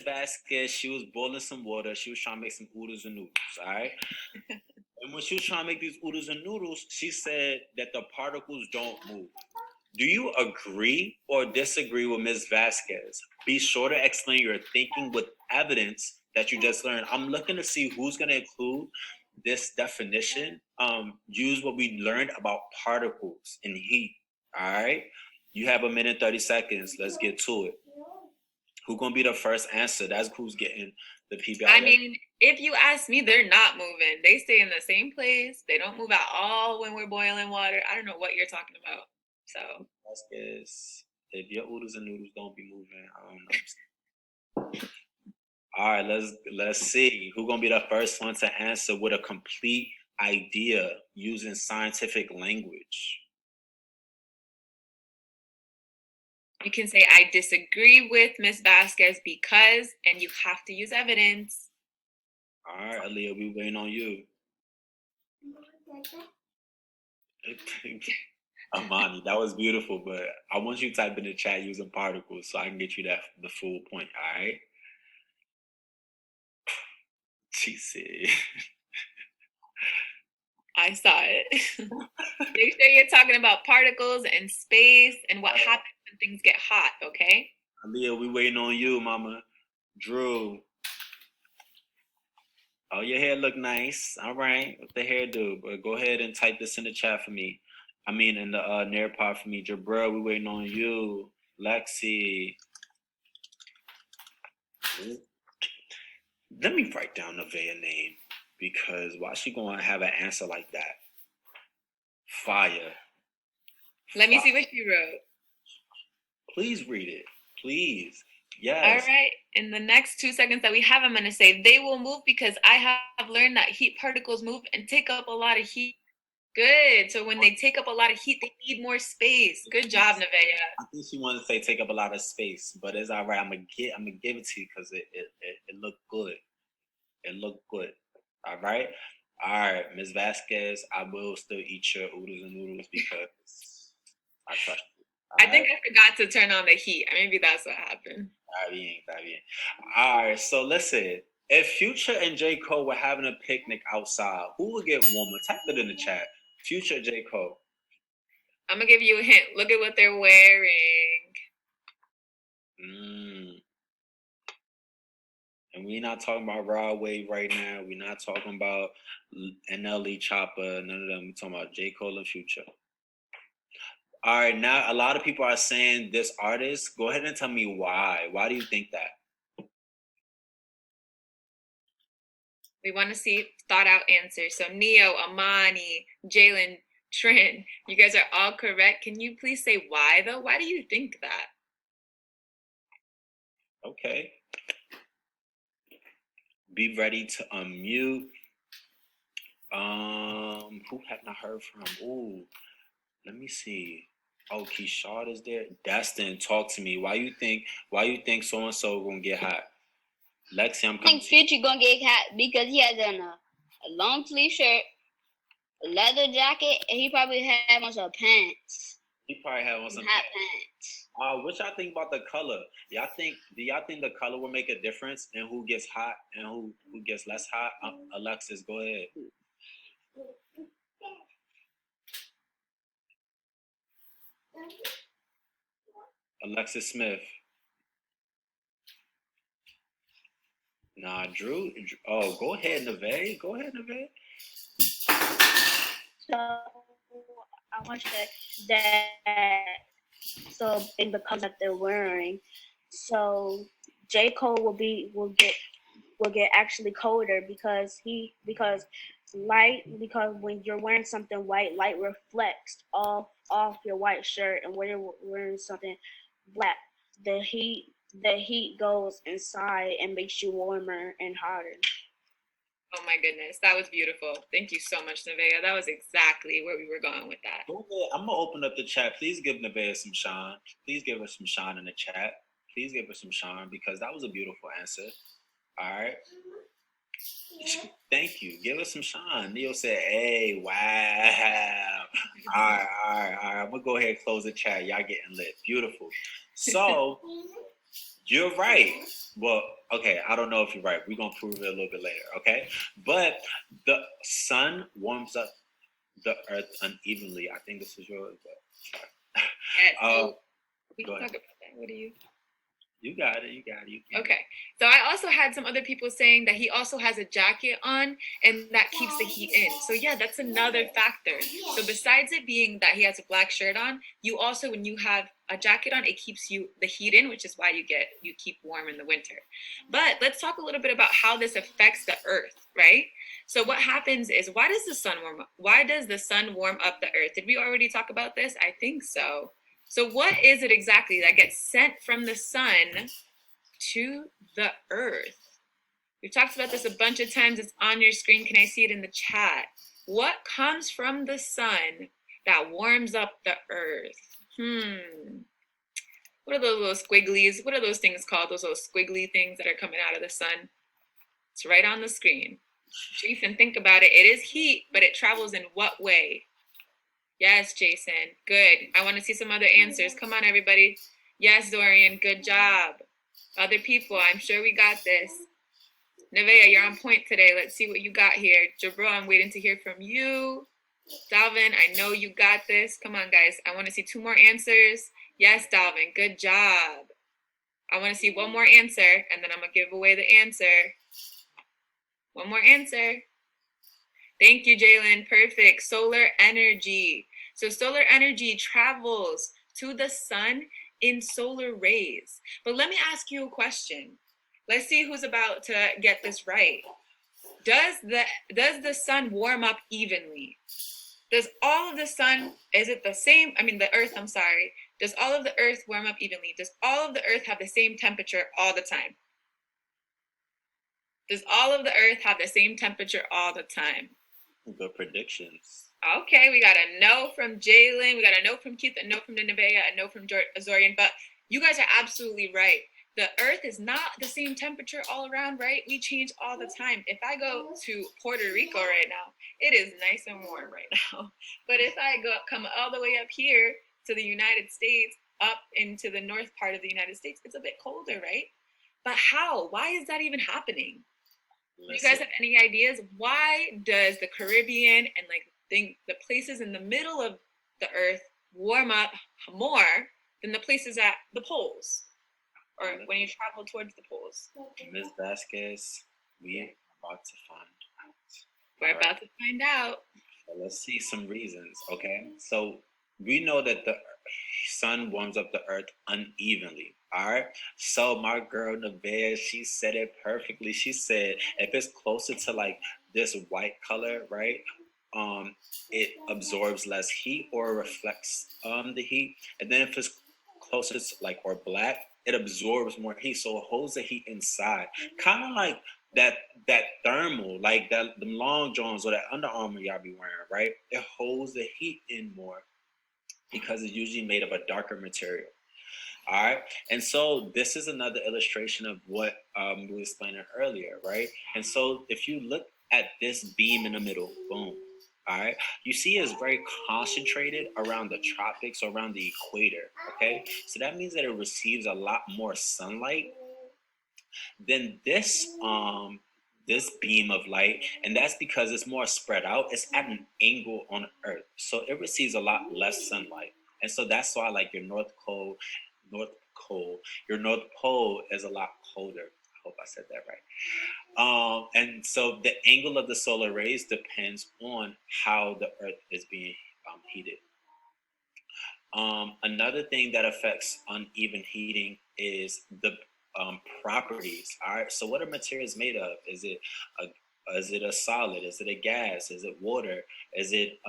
Vazquez, she was boiling some water. She was trying to make some oodles and noodles, all right? And when she was trying to make these oodles and noodles, she said that the particles don't move. Do you agree or disagree with Ms. Vazquez? Be sure to explain your thinking with evidence that you just learned. I'm looking to see who's going to include this definition. Use what we learned about particles and heat. All right. You have a minute 30 seconds. Let's get to it. Who's going to be the first answer? That's who's getting the PBI. I mean, if you ask me, they're not moving. They stay in the same place. They don't move at all when we're boiling water. I don't know what you're talking about. So Vazquez, if your oodles and noodles don't be moving, I don't know. All right, let's see who's gonna be the first one to answer with a complete idea using scientific language. You can say, I disagree with Ms. Vazquez because, and you have to use evidence. All right, Aaliyah, we waiting on you. Amani, that was beautiful, but I want you to type in the chat using particles so I can get you the full point, all right? She said. I saw it. Make sure you're talking about particles and space and what happens when things get hot, okay? Aaliyah, we waiting on you, mama. Drew. Oh, your hair look nice. All right, what the hair do? But go ahead and type this in the chat for me. I mean, in the narrative part for me. Jabril, we waiting on you. Lexi. Let me write down Nevaeh's name because why she gonna have an answer like that? Fire. Let me see what she wrote. Please read it. Please. Yes. All right. In the next 2 seconds that we have, I'm going to say they will move because I have learned that heat particles move and take up a lot of heat. Good. So when they take up a lot of heat, they need more space. Good job, Nevaeh. I think she wanted to say take up a lot of space, but it's all right. I'm gonna give it to you because it looked good. It looked good. All right. All right, Ms. Vazquez, I will still eat your oodles and noodles because I trust you. I think I forgot to turn on the heat. Maybe that's what happened. All right, so listen. If Future and J. Cole were having a picnic outside, who would get warmer? Type it in the chat. Future, J. Cole. I'm going to give you a hint. Look at what they're wearing. And we're not talking about Raw Wave right now. We're not talking about NLE Chopper. None of them. We're talking about J. Cole and Future. All right, now a lot of people are saying this artist. Go ahead and tell me why. Why do you think that? We want to see thought out answers. So Neo, Amani, Jalen, Trent, you guys are all correct. Can you please say why though? Why do you think that? Okay. Be ready to unmute. Who have not heard from? Ooh, let me see. Oh, Keyshawn is there. Destin, talk to me. Why you think so and so gonna get hot? Lexi, I think Future gonna get hot because he has on a long sleeve shirt, a leather jacket, and he probably had on some pants. He probably had on some hot pants. What y'all think about the color? Do y'all think the color will make a difference in who gets hot and who gets less hot? Alexis, go ahead. Alexis Smith. Nah, Drew. Oh, go ahead, Nevaeh. Go ahead, Nevaeh. So I want that. So in the colors that they're wearing, so J. Cole will get actually colder because when you're wearing something white, light reflects off your white shirt, and when you're wearing something black, the heat goes inside and makes you warmer and hotter. Oh my goodness, that was beautiful. Thank you so much, Nevaeh. That was exactly where we were going with that. I'm gonna open up the chat. Please give Nevaeh some shine. Please give her some shine in the chat. Please give her some shine because that was a beautiful answer. All right. Thank you. Give us some shine. Neil said, hey, wow. All right. I'm going to go ahead and close the chat. Y'all getting lit. Beautiful. So, You're right. Well, okay, I don't know if you're right. We're gonna prove it a little bit later, okay? But the sun warms up the earth unevenly. I think this is yours, but Yeah, so we go can ahead. talk about that. What do you? You got it. You got it. You can. Okay. So I also had some other people saying that he also has a jacket on and that keeps the heat in. So yeah, that's another factor. So besides it being that he has a black shirt on, you also, when you have a jacket on, it keeps the heat in, which is why you keep warm in the winter. But let's talk a little bit about how this affects the earth, right? So what happens is, why does the sun warm up? Why does the sun warm up the earth? Did we already talk about this? I think so. So what is it exactly that gets sent from the sun to the earth? We've talked about this a bunch of times. It's on your screen. Can I see it in the chat? What comes from the sun that warms up the earth? What are those little squigglies? What are those things called? Those little squiggly things that are coming out of the sun? It's right on the screen. Jason, think about it. It is heat, but it travels in what way? Yes, Jason. Good. I want to see some other answers. Come on, everybody. Yes, Dorian. Good job. Other people, I'm sure we got this. Nevaeh, you're on point today. Let's see what you got here. Jabril, I'm waiting to hear from you. Dalvin, I know you got this. Come on, guys. I want to see 2 more answers. Yes, Dalvin. Good job. I want to see 1 more answer, and then I'm going to give away the answer. 1 more answer. Thank you, Jalen. Perfect. Solar energy. So solar energy travels to the sun in solar rays. But let me ask you a question. Let's see who's about to get this right. Does the sun warm up evenly? Does all of the sun, is it the same? I mean, the earth, I'm sorry. Does all of the earth warm up evenly? Does all of the earth have the same temperature all the time? Does all of the earth have the same temperature all the time? The predictions. Okay, we got a no from Jalen, we got a no from Keith, a no from Nevaeh, a no from Zorian, but you guys are absolutely right. The earth is not the same temperature all around, right? We change all the time. If I go to Puerto Rico right now, it is nice and warm right now. But if I come all the way up here to the United States, up into the north part of the United States, it's a bit colder, right? But how? Why is that even happening? Do you guys have any ideas? Why does the Caribbean and the places in the middle of the earth warm up more than the places at the poles, or when you travel towards the poles? Ms. Vazquez, we are about to find out. We're about to find out. So let's see some reasons, okay? So we know that the sun warms up the earth unevenly. All right. So my girl Nevaeh, she said it perfectly. She said if it's closer to this white color, right? It absorbs less heat or reflects the heat. And then if it's closer to or black, it absorbs more heat. So it holds the heat inside. Kind of like that thermal, like them long johns or that Under Armour y'all be wearing, right? It holds the heat in more because it's usually made of a darker material. All right. And so this is another illustration of what we were explaining earlier, right? And so if you look at this beam in the middle, boom, all right, you see it's very concentrated around the tropics, around the equator, okay? So that means that it receives a lot more sunlight than this beam of light, and that's because it's more spread out. It's at an angle on Earth, so it receives a lot less sunlight. And so that's why your North Pole is a lot colder. I hope I said that right. And so the angle of the solar rays depends on how the Earth is being heated. Another thing that affects uneven heating is the properties. All right. So what are materials made of? Is it a solid? Is it a gas? Is it water? Is it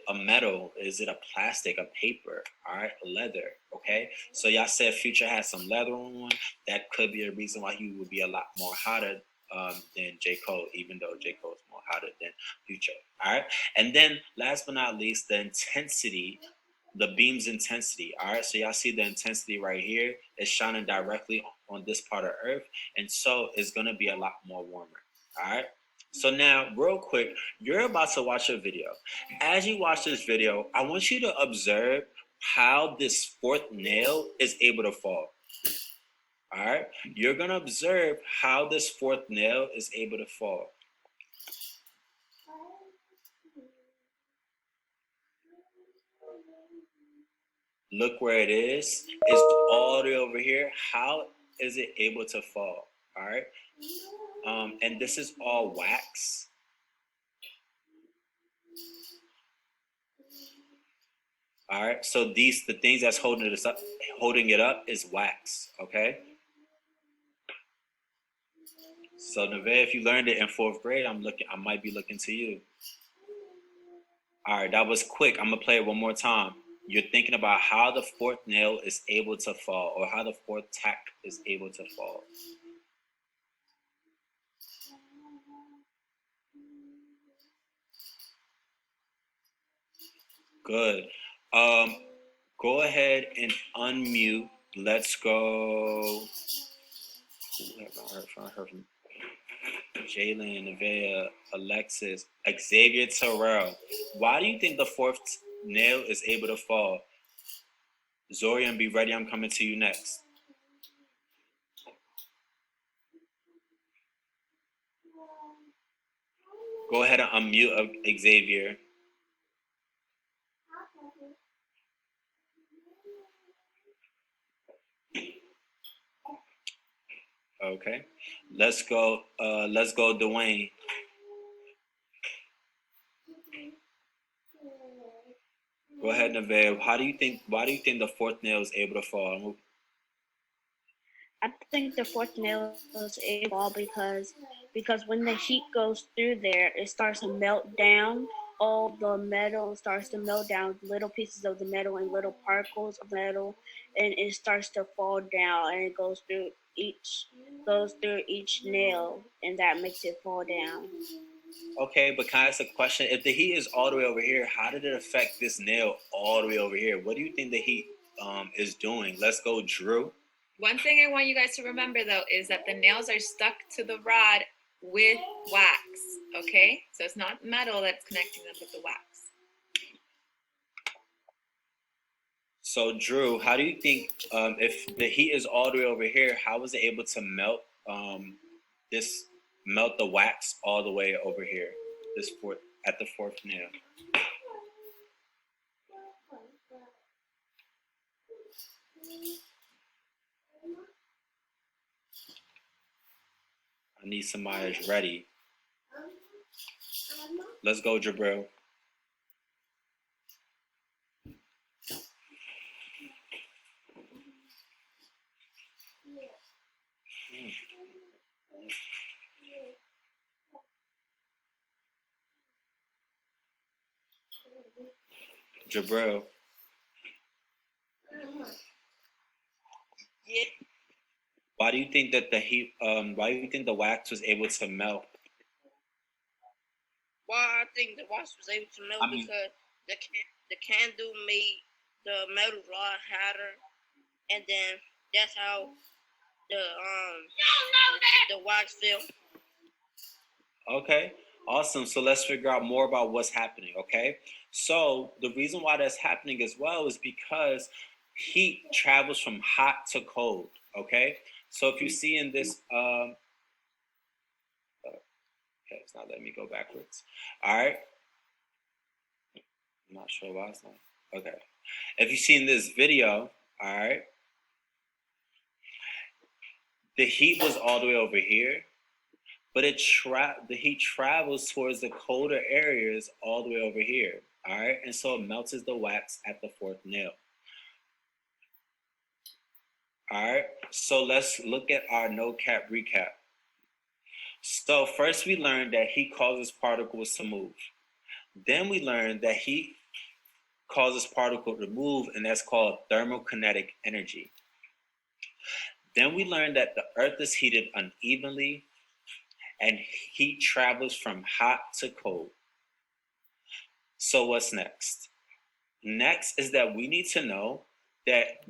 a metal? Is it a plastic, a paper? All right, leather. Okay. So y'all said Future has some leather on. That could be a reason why he would be a lot more hotter than J. Cole, even though J. Cole is more hotter than Future. All right. And then last but not least, the intensity, the beam's intensity. All right. So y'all see the intensity right here. It's shining directly on this part of Earth. And so it's going to be a lot more warmer. All right. So now, real quick, you're about to watch a video. As you watch this video, I want you to observe how this fourth nail is able to fall. All right, you're gonna observe how this fourth nail is able to fall. Look where it is. It's all the way over here. How is it able to fall? All right. And this is all wax. All right. So the things that's holding it up is wax. Okay. So Nevaeh, if you learned it in 4th grade, I might be looking to you. All right, that was quick. I'm gonna play it one more time. You're thinking about how the fourth nail is able to fall, or how the fourth tack is able to fall. Good. Go ahead and unmute. Let's go. Who have I heard from? I heard from Jalen, Nevaeh, Alexis, Xavier Terrell. Why do you think the fourth nail is able to fall? Zorian, be ready. I'm coming to you next. Go ahead and unmute Xavier. Okay. Let's go, Dwayne. Go ahead, Nevaeh. Why do you think the fourth nail is able to fall? I think the fourth nail is able to fall because when the heat goes through there, it starts to melt down. All the metal starts to melt down, little pieces of the metal and little particles of metal, and it starts to fall down, and it goes through each nail, and that makes it fall down. Okay, but can I ask a question? If the heat is all the way over here, how did it affect this nail all the way over here? What do you think the heat is doing? Let's go, Drew. One thing I want you guys to remember, though, is that the nails are stuck to the rod with wax, okay? So it's not metal that's connecting them, but the wax. So, Drew, how do you think if the heat is all the way over here, how was it able to melt melt the wax all the way over here, at the fourth nail? I need somebody that's ready. Let's go, Jabril. Jabril. Yeah. Why do you think that the heat? Why do you think the wax was able to melt? Why I think the wax was able to melt because the candle made the metal rod hotter, and then that's how the wax fell. Okay, awesome. So let's figure out more about what's happening. Okay, so the reason why that's happening as well is because heat travels from hot to cold. Okay, so if you see in this, okay, it's not letting me go backwards. All right, I'm not sure why it's not. Okay, if you see in this video, all right, the heat was all the way over here, but the heat travels towards the colder areas all the way over here. All right, and so it melts the wax at the fourth nail. All right, so let's look at our no-cap recap. So first we learned that heat causes particles to move. Then we learned that heat causes particles to move, and that's called thermokinetic energy. Then we learned that the earth is heated unevenly, and heat travels from hot to cold. So what's next? Next is that we need to know that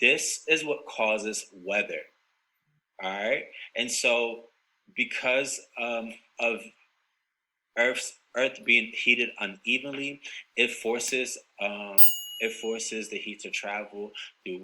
this is what causes weather. All right, and so because of Earth being heated unevenly, it forces It forces the heat to travel through